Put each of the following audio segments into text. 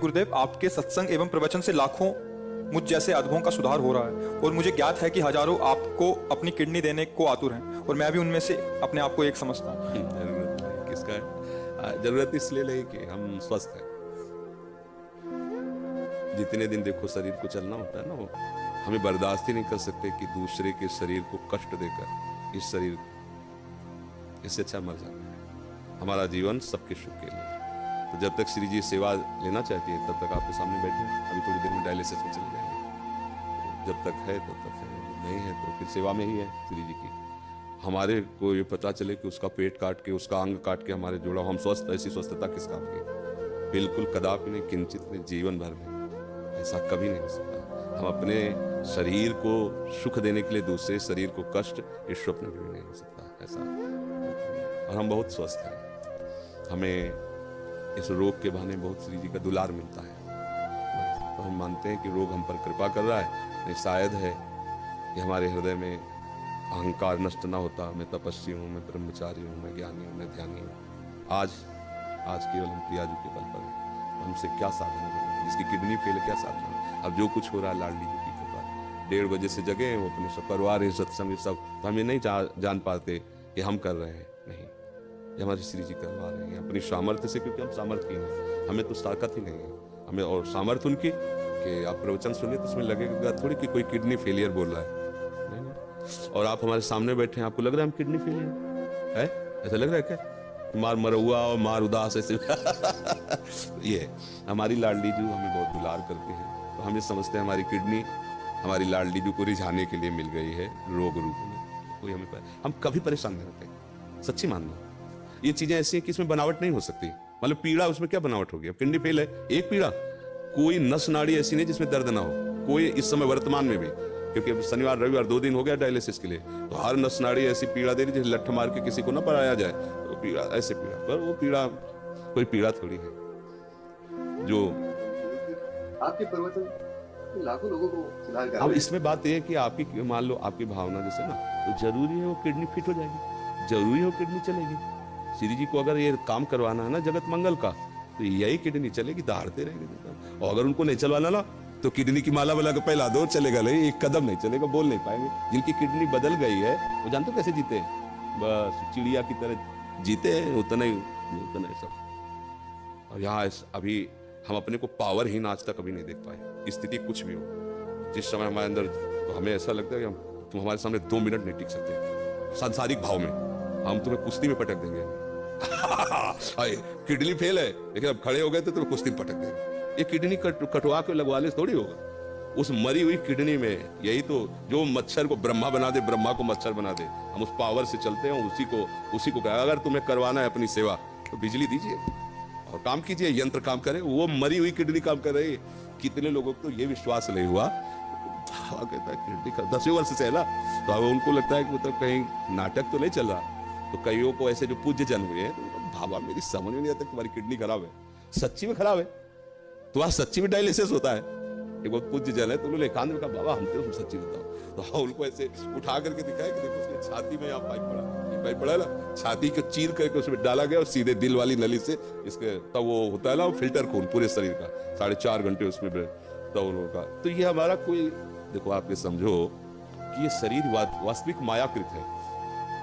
गुरुदेव, आपके सत्संग एवं प्रवचन से लाखों मुझ जैसे अधमों का सुधार हो रहा है और मुझे ज्ञात है कि हजारों आपको अपनी किडनी देने को आतुर हैं और मैं भी उनमें से अपने आप को एक समझता हूँ। जरूरत नहीं, किसका है? जरूरत इसलिए नहीं कि हम स्वस्थ हैं। जितने दिन देखो शरीर को चलना होता है ना, वो हमें बर्दाश्त ही नहीं कर सकते कि दूसरे के शरीर को कष्ट देकर इस शरीर, इससे अच्छा मर जाना है। हमारा जीवन सबके सुख के लिए। तो जब तक श्री जी सेवा लेना चाहती है तब तक आपके सामने बैठे हैं। अभी थोड़ी देर में डायलिसिस में चले जाएंगे। तो जब तक है तब तक है, नहीं है तो फिर सेवा में ही है श्री जी की। हमारे को ये पता चले कि उसका पेट काट के, उसका अंग काट के हमारे जोड़ा, हम स्वस्थ, ऐसी स्वस्थता किस काम की? बिल्कुल कदापि नहीं, किंचित नहीं, जीवन भर में ऐसा कभी नहीं हो सकता। हम अपने शरीर को सुख देने के लिए दूसरे शरीर को कष्ट, इस स्वप्न में भी नहीं हो सकता ऐसा। और हम बहुत स्वस्थ हैं। हमें इस रोग के बहाने बहुत श्री जी का दुलार मिलता है। तो हम मानते हैं कि रोग हम पर कृपा कर रहा है। नहीं, शायद है कि हमारे हृदय में अहंकार नष्ट ना होता। मैं तपस्वी हूँ, मैं ब्रह्मचारी हूँ, मैं ज्ञानी हूँ, मैं ध्यानी हूँ। आज केवल हम प्रियाजू के बल पर हैं। हमसे क्या साधना करें? जिसकी किडनी फेल है, क्या साधना? अब जो कुछ हो रहा है लाडली जी की कृपा। 1:30 बजे से जगे हैं, वो अपने सब करवा रहे हैं सत्संग सब, तो हम ये नहीं जान पाते कि हम कर रहे हैं। नहीं, ये हमारे श्री जी करवा रहे हैं अपनी सामर्थ्य से, क्योंकि हम सामर्थ्य हैं। हमें तो ताकत ही नहीं है। हमें और सामर्थ्य उनकी कि आप प्रवचन सुनिए तो उसमें लगेगा थोड़ी कि कोई किडनी फेलियर बोल रहा है। नहीं। और आप हमारे सामने बैठे हैं, आपको लग रहा है हम किडनी फेलियर है? ऐसा लग रहा है क्या? मार मरहुआ और मार उदास ऐसे ये हमारी लाडली जू हमें बहुत दुलार करते हैं। तो हम ये समझते हैं हमारी किडनी हमारी लाडली जू को रिझाने के लिए मिल गई है रोग रूप में। कोई हम कभी परेशान नहीं होते, सच्ची मानना। ये चीजें ऐसी हैं कि इसमें बनावट नहीं हो सकती। मतलब पीड़ा, उसमें क्या बनावट होगी? अब किडनी फेल है, एक पीड़ा, कोई नस नाड़ी ऐसी नहीं जिसमें दर्द ना हो। कोई इस समय वर्तमान में भी, क्योंकि अब शनिवार रविवार 2 दिन हो गया डायलिसिस के लिए, तो हर नस नाड़ी ऐसी पीड़ा दे रही जैसे लठ मार के किसी को ना पराया जाए। तो पीड़ा, ऐसे पीड़ा, पर वो पीड़ा कोई पीड़ा थोड़ी है जो आपके प्रवचन लाखों लोगों को सुधार कर। अब इसमें बात यह है कि आपकी, मान लो आपकी भावना जैसे ना, तो जरूरी है वो किडनी फिट हो जाएगी, जरूरी है वो किडनी चलेगी। श्री जी को अगर ये काम करवाना है ना जगत मंगल का, तो यही किडनी चलेगी, दहाड़ते रहेंगे। और अगर उनको नहीं चलवाना ना, तो किडनी की माला वाला को पहला दो, चलेगा नहीं, एक कदम नहीं चलेगा, बोल नहीं पाएंगे। जिनकी किडनी बदल गई है वो जानते हो कैसे जीते हैं? बस चिड़िया की तरह जीते हैं, उतना ही सब। और यहाँ अभी हम अपने को पावरहीन आज तक कभी नहीं देख पाए। स्थिति कुछ भी हो, जिस समय हमारे अंदर, तो हमें ऐसा लगता है कि तुम हमारे सामने 2 मिनट नहीं टिक सकते। सांसारिक भाव में हम तुम्हें कुश्ती में पटक देंगे। किडनी फेल है, लेकिन अब खड़े हो गए तो तुम्हें कुश्ती में पटक देंगे। ये किडनी कटवा के लगवाने से थोड़ी होगा। उस मरी हुई किडनी में, यही तो जो मच्छर को ब्रह्मा बना दे, ब्रह्मा को मच्छर बना दे, हम उस पावर से चलते हैं। उसी को कहा, अगर तुम्हें करवाना है अपनी सेवा तो बिजली दीजिए और काम कीजिए, यंत्र काम करे। वो मरी हुई किडनी काम कर रही है। कितने लोगों को तो ये विश्वास नहीं हुआ, कहता है किडनी का 10 वर्ष से है ना, तो अब उनको लगता है कि मतलब कहीं नाटक तो नहीं चल रहा। तो कईयों को ऐसे जो पूज्य जन हुए हैं, तो भावा मेरी समझ में नहीं आता तुम्हारी किडनी खराब है, सच्ची में खराब है, तुम्हारा सच्ची में डायलिसिस होता है। एक बहुत पूज्य जन है, तो उन्होंने एकांत में कहा बाबा हम तो सच्ची बताओ। तो उनको ऐसे उठा करके दिखाया कि देखो उसकी छाती में यहाँ पाइप पड़ा, ये पाइप पड़ा ना, छाती को चीर करके उसमें डाला गया और सीधे दिल वाली नली से इसके, तब वो होता है ना फिल्टर खून पूरे शरीर का, 4.5 घंटे उसमें तब उनका। तो ये हमारा कोई, देखो आप ये समझो कि ये शरीर वास्तविक मायाकृत है,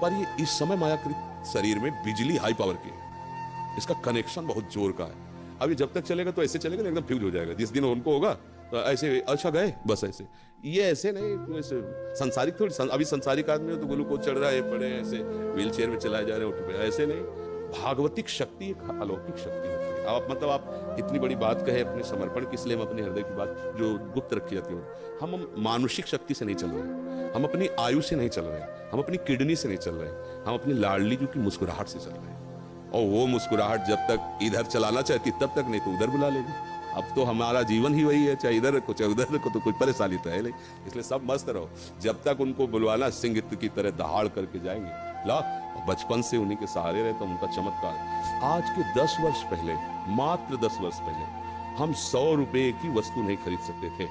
पर ये इस समय मायाकृत शरीर में बिजली हाई पावर की है। इसका कनेक्शन बहुत जोर का है। अभी जब तक चलेगा तो ऐसे चलेगा, एकदम फ्यूज हो जाएगा। जिस दिन उनको होगा तो ऐसे, अच्छा गए बस ऐसे। ये ऐसे नहीं, ऐसे संसारिक थोड़ी, अभी संसारिक आदमी हो तो ग्लूकोज चढ़ रहा है, पड़े ऐसे व्हील चेयर में चलाए जा रहे हैं, उठ पे, ऐसे नहीं। भागवतिक शक्ति एक अलौकिक शक्ति होती है। आप मतलब आप इतनी बड़ी बात कहे अपने समर्पण की, इसलिए हम अपने हृदय की बात जो गुप्त रखी जाती है, हम मानुषिक शक्ति से नहीं चल रहे, हम अपनी आयु से नहीं चल रहे, हम अपनी किडनी से नहीं चल रहे, हम अपनी लाडली जी की मुस्कुराहट से चल रहे हैं। और वो मुस्कुराहट जब तक इधर चलाना चाहती तब तक, नहीं तो उधर बुला लेगी। अब तो हमारा जीवन ही वही है, चाहे इधर रखो चाहे उधर रखो, तो कोई परेशानी तो है नहीं। इसलिए सब मस्त रहो, जब तक उनको बुलवाना सिंह की तरह दहाड़ करके जाएंगे। ला, बचपन से उन्हीं के सहारे रहे तो उनका चमत्कार। आज के 10 वर्ष पहले, मात्र 10 वर्ष पहले, हम 100 रुपए की वस्तु नहीं खरीद सकते थे।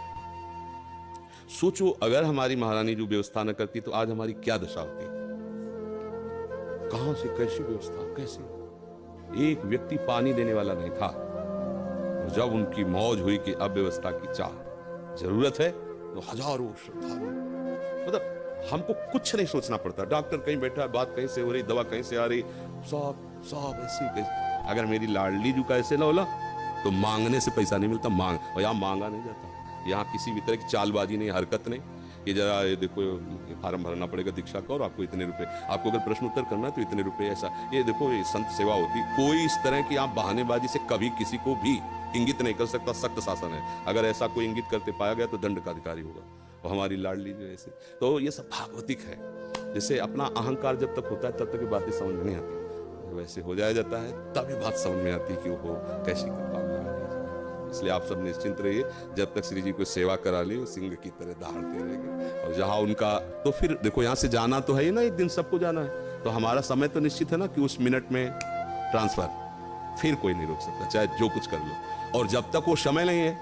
सोचो अगर हमारी महारानी जो व्यवस्था न करती तो आज हमारी क्या दशा होती। कहां से कैसी व्यवस्था, कैसे? एक व्यक्ति पानी देने वाला नहीं था। और जब उनकी मौज हुई कि अब व्यवस्था की चाह जरूरत है, तो हजारों श्रद्धालु, मतलब हमको कुछ नहीं सोचना पड़ता। डॉक्टर कहीं बैठा है, बात कहीं से हो रही, दवा कहीं से आ रही, सब ऐसी कैसे। अगर मेरी लाडली जू का ऐसे ना होला तो मांगने से पैसा नहीं मिलता, मांग, और यहाँ मांगा नहीं जाता। यहाँ किसी भी तरह की चालबाजी नहीं, हरकत नहीं। ये जरा ये देखो, ये फार्म भरना पड़ेगा दीक्षा का और आपको इतने रुपए, आपको अगर प्रश्न उत्तर करना है तो इतने रुपए, ऐसा। ये देखो, ये संत सेवा होती। कोई इस तरह की आप बहानेबाजी से कभी किसी को भी इंगित नहीं कर सकता। सख्त शासन है, अगर ऐसा कोई इंगित करते पाया गया तो दंड का अधिकारी होगा। और हमारी लाडली जो ऐसे, तो ये सब भागवतिक है। जैसे अपना अहंकार जब तक होता है तब तक ये बातें समझ में नहीं आती, वैसे हो जाया जाता है तभी बात समझ में आती है कि वो कैसी कृपा। इसलिए आप सब निश्चिंत रहिए, जब तक श्री जी को सेवा करा ली वो सिंह की तरह दहाड़ते रहेंगे। और जहां उनका, तो फिर देखो यहाँ से जाना तो है ही ना, एक दिन सबको जाना है, तो हमारा समय तो निश्चित है ना कि उस मिनट में ट्रांसफर, फिर कोई नहीं रोक सकता, चाहे जो कुछ कर लो। और जब तक वो समय नहीं है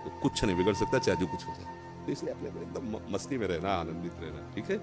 तो कुछ नहीं बिगड़ सकता, चाहे जो कुछ हो जाए। तो इसलिए अपने को एकदम मस्ती में रहना, आनंदित रहना, ठीक है।